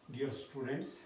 Dear students,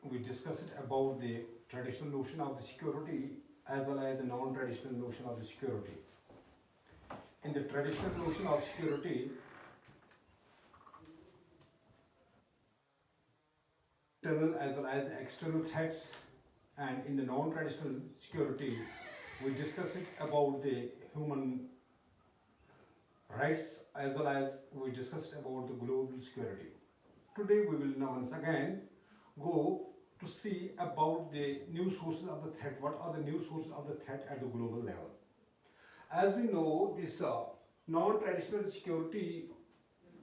we discussed about the traditional notion of the security as well as the non-traditional notion of the security. In the traditional notion of security, internal as well as the external threats, and in the non-traditional security, we discussed about the human rights as well as we discussed about the global security. Today we will now once again go to see about the new sources of the threat. What are the new sources of the threat at the global level? As we know, this non-traditional security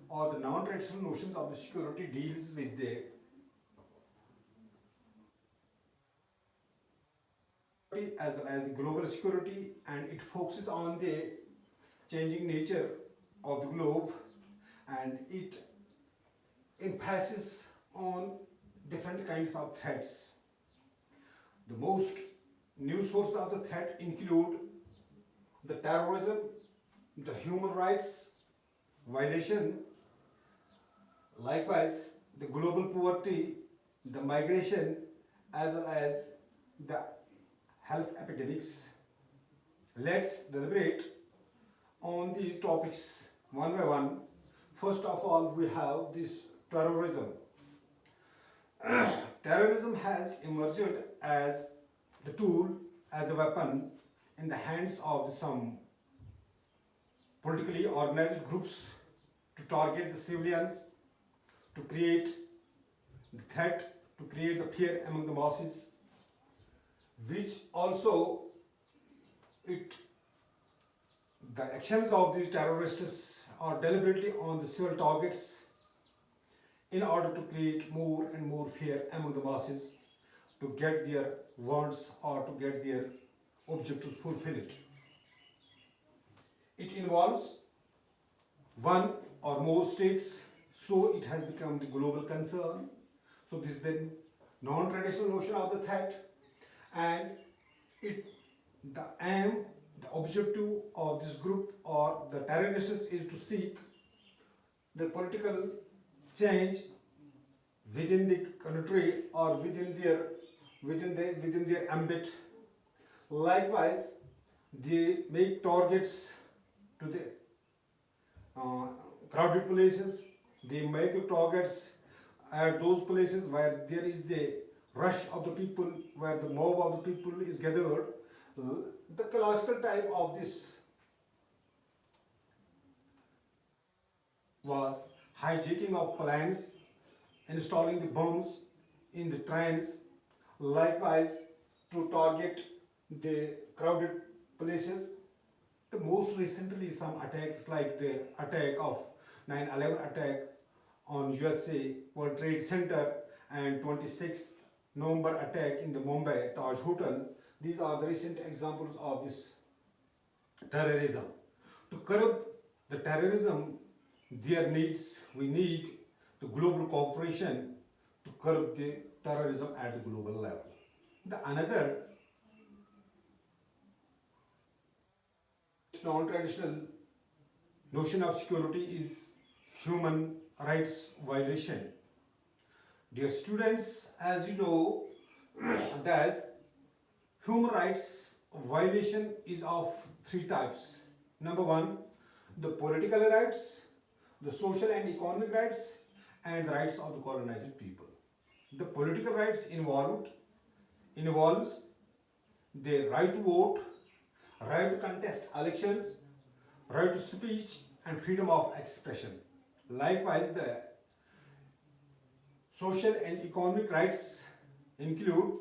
or the non-traditional notions of the security deals with the as well as the global security, and it focuses on the changing nature of the globe, and it emphasis on different kinds of threats. The most new sources of the threat include the terrorism, the human rights violation, likewise the global poverty, the migration, as well as the health epidemics. Let's deliberate on these topics one by one. First of all, we have this terrorism. Terrorism has emerged as the tool, as a weapon in the hands of some politically organized groups to target the civilians, to create the threat, to create the fear among the masses, which also the actions of these terrorists are deliberately on the civil targets in order to create more and more fear among the masses to get their wants or to get their objectives fulfilled. It involves one or more states, so it has become the global concern. So this is the non-traditional notion of the threat, and the aim, the objective of this group or the terrorists is to seek the political change within the country or within their ambit. Likewise, they make targets to the crowded places. They make the targets at those places where there is the rush of the people, where the mob of the people is gathered. The classical type of this was hijacking of planes, installing the bombs in the trains, likewise to target the crowded places. The most recently some attacks like the attack of 9/11 attack on USA World Trade Center and 26th November attack in the Mumbai Taj Hotel. These are the recent examples of this terrorism. To curb the terrorism, we need the global cooperation to curb the terrorism at the global level. The another non-traditional notion of security is human rights violation. Dear students, as you know, that human rights violation is of three types. Number one, the political rights, the social and economic rights, and the rights of the colonized people. The political rights involves the right to vote, right to contest elections, right to speech, and freedom of expression. Likewise, the social and economic rights include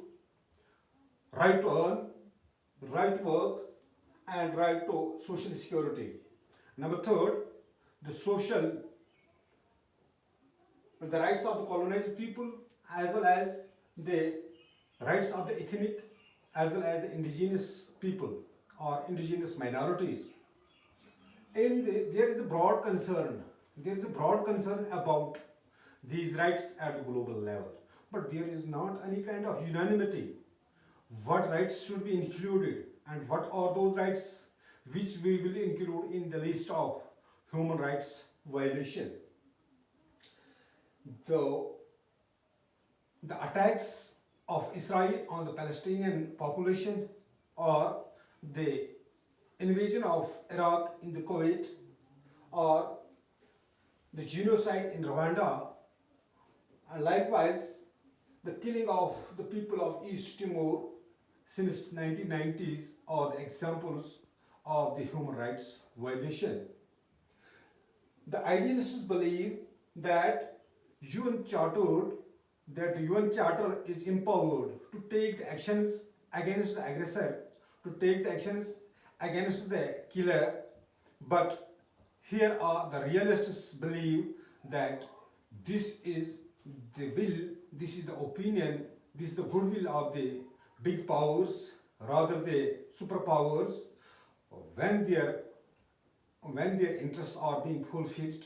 right to earn, right to work, and right to social security. Number third, the rights of the colonized people as well as the rights of the ethnic as well as the indigenous people or indigenous minorities. There is a broad concern. There is a broad concern about these rights at the global level, but there is not any kind of unanimity. What rights should be included and what are those rights which we will include in the list of human rights violation. The, the attacks of Israel on the Palestinian population, or the invasion of Iraq in the Kuwait, or the genocide in Rwanda, and likewise the killing of the people of East Timor since 1990s are the examples of the human rights violation. The idealists believe that UN Charter, that the UN Charter is empowered to take the actions against the aggressor, to take the actions against the killer, but here are the realists believe that this is the will, this is the opinion, this is the goodwill of the big powers, rather the superpowers, when their interests are being fulfilled,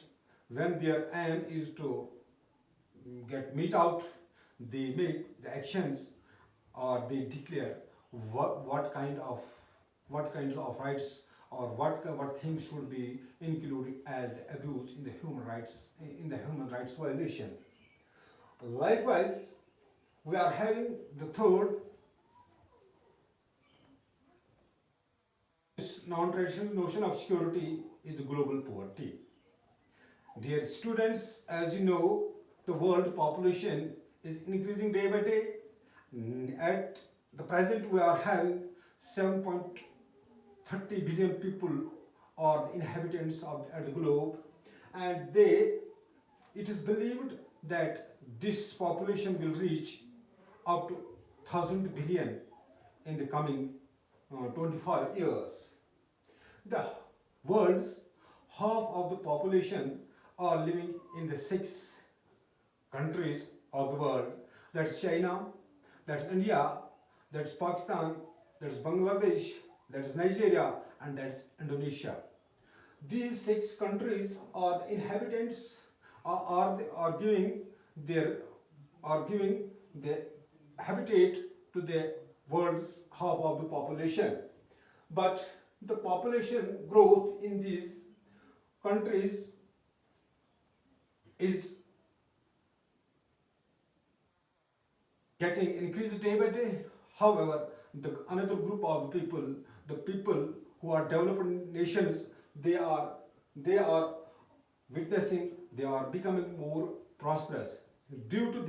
when their aim is to get meet out, they make the actions or they declare what kinds of rights or what things should be included as the abuse in the human rights violation. Likewise, we are having the third non-traditional notion of security is the global poverty. Dear students, as you know, the world population is increasing day by day. At the present, we are having 7.30 billion people are the inhabitants of the globe, and it is believed that this population will reach up to 1,000 billion in the coming 25 years. The world's half of the population are living in the 6 countries of the world. That's China, that's India, that's Pakistan, that's Bangladesh, that's Nigeria, and that's Indonesia. These 6 countries are the inhabitants are giving the habitat to the world's half of the population. But the population growth in these countries is getting increased day by day. However, another group of people, the people who are developing nations, they are becoming more prosperous due to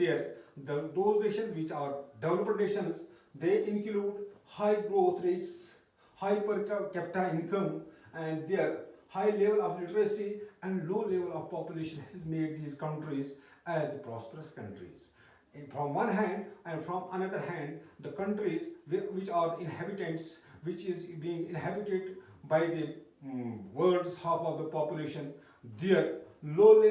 those nations which are developed nations. They include high growth rates, high per capita income, and their high level of literacy and low level of population has made these countries as the prosperous countries. And from one hand, and from another hand, the countries which are inhabitants, which is being inhabited by the world's half of the population, their low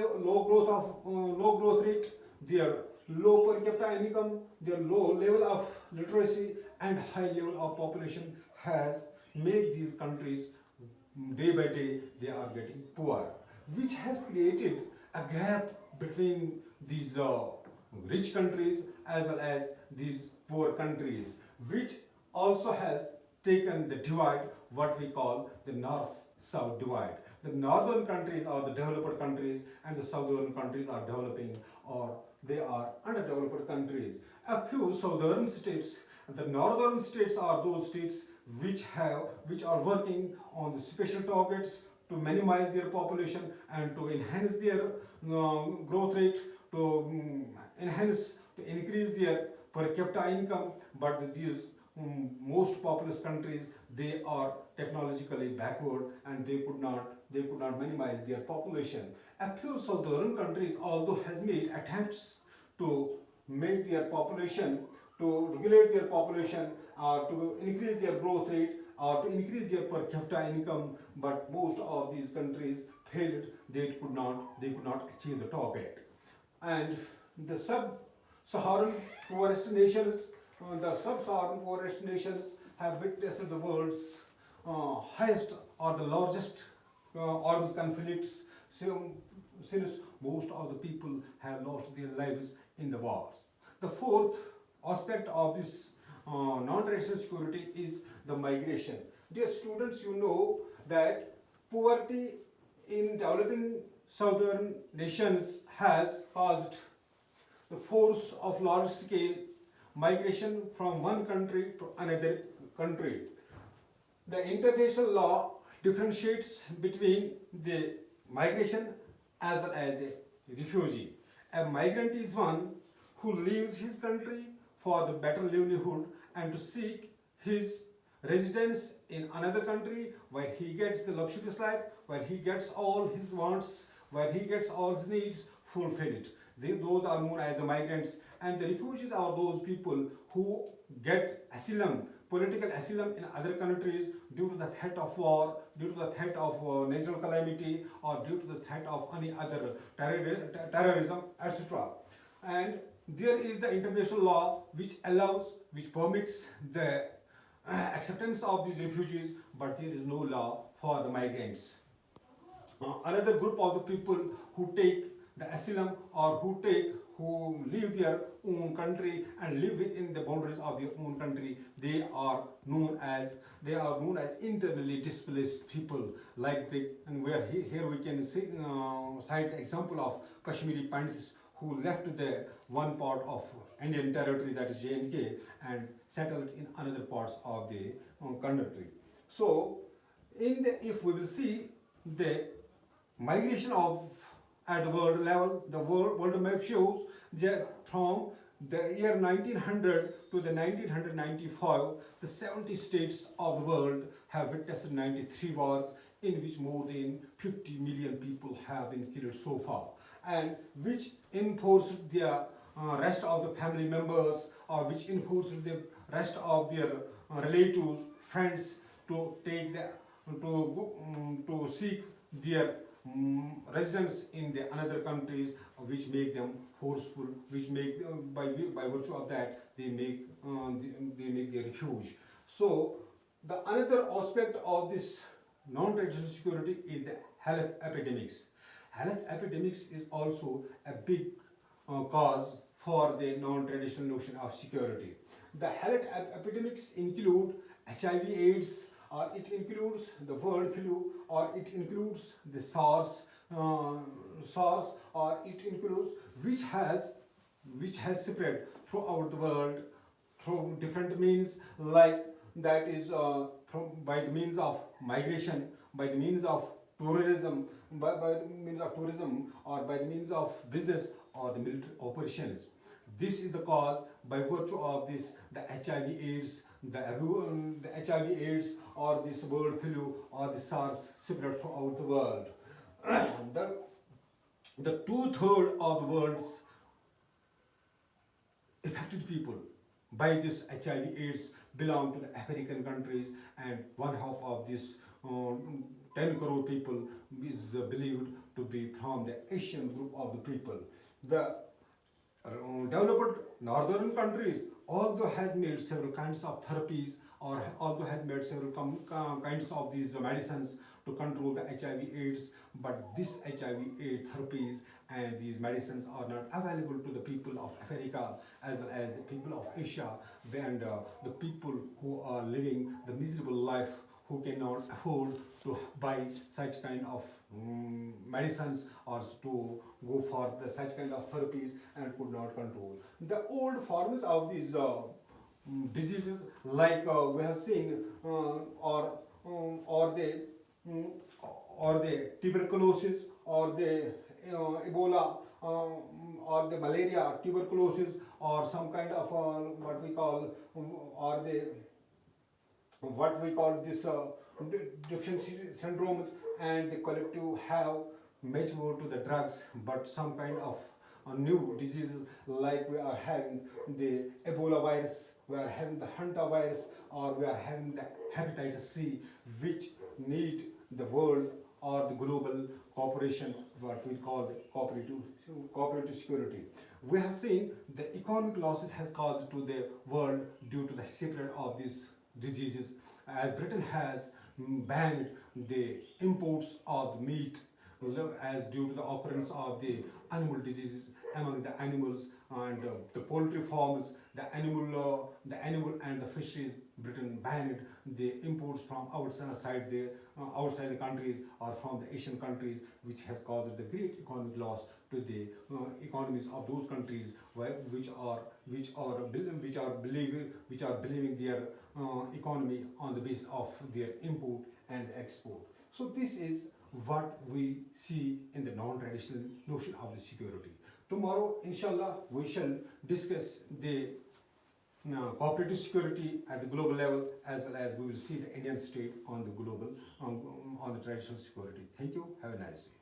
growth rate, their low per capita income, their low level of literacy and high level of population has made these countries day by day they are getting poor, which has created a gap between these rich countries as well as these poor countries, which also has taken the divide, what we call the north-south divide. The northern countries are the developed countries and the southern countries are developing, or they are underdeveloped countries. A few southern states, the northern states are those states which are working on the special targets to minimize their population and to enhance their growth rate, to increase their per capita income. But these most populous countries, they are technologically backward and they could not minimize their population. A few southern countries although has made attempts to make their population, to regulate their population, to increase their growth rate, or to increase their per capita income, but most of these countries failed. They could not achieve the target. And the sub-Saharan poorest nations, have witnessed the world's highest or the largest arms conflicts since most of the people have lost their lives in the wars. The fourth aspect of this non-traditional security is the migration. Dear students, you know that poverty in developing southern nations has caused the force of large scale migration from one country to another country. The international law differentiates between the migration as well as the refugee. A migrant is one who leaves his country for the better livelihood and to seek his residence in another country where he gets the luxurious life, where he gets all his wants, where he gets all his needs fulfilled. Those are known as the migrants, and the refugees are those people who get asylum, political asylum in other countries due to the threat of war, due to the threat of natural calamity, or due to the threat of any other terrorism, etc. And there is the international law which allows, which permits the acceptance of these refugees, but there is no law for the migrants. Another group of the people who take the asylum or who leave their own country and live within the boundaries of their own country, they are known as internally displaced people. And where here we can see, cite the example of Kashmiri Pandits who left the one part of Indian territory, that is J&K, and settled in another parts of the country. So, if we will see the migration of at the world level, the world map shows that from the year 1900 to the 1995, the 70 states of the world have witnessed 93 wars in which more than 50 million people have been killed so far, and which enforced their rest of the family members, or which enforced the rest of their relatives, friends to take the to seek their residence in the another countries, which make them forceful, which make by virtue of that they make their refuge. So the another aspect of this non-traditional security is the health epidemics. Health epidemics is also a big cause for the non-traditional notion of security. The health epidemics include HIV/AIDS, or it includes the bird flu, or it includes the SARS, or it includes which has spread throughout the world through different means, like that is by the means of migration, by the means of tourism, by the means of tourism, or by the means of business or the military operations. This is the cause by virtue of this, the HIV/AIDS, the HIV/AIDS, or this bird flu, or the SARS spread throughout the world. the 2/3 of the world's affected people by this HIV/AIDS belong to the African countries, and 1/2 of this 10 crore people is believed to be from the Asian group of the people. The developed northern countries although has made several kinds of therapies, or although has made several kinds of these medicines to control the HIV/AIDS, but this HIV/AIDS therapies and these medicines are not available to the people of Africa as well as the people of Asia, and the people who are living the miserable life, who cannot afford to buy such kind of medicines or to go for such kind of therapies, and could not control. The old forms of these diseases, like we have seen, or the tuberculosis, or the Ebola, or the malaria, tuberculosis, or some kind of what we call, or the what we call this deficiency syndromes, and the collective have matured to the drugs, but some kind of new diseases, like we are having the Ebola virus, we are having the Hanta virus, or we are having the hepatitis C, which need the world or the global cooperation, what we call the cooperative security. We have seen the economic losses has caused to the world due to the spread of these diseases, as Britain has banned the imports of meat as due to the occurrence of the animal diseases among the animals, and the poultry farms, the animal and the fisheries Britain banned the imports from outside the countries or from the Asian countries, which has caused the great economic loss to the economies of those countries which are believing their economy on the basis of their import and export. So this is what we see in the non-traditional notion of the security. Tomorrow, inshallah, we shall discuss the cooperative security at the global level, as well as we will see the Indian state on the global, on the traditional security. Thank you. Have a nice day.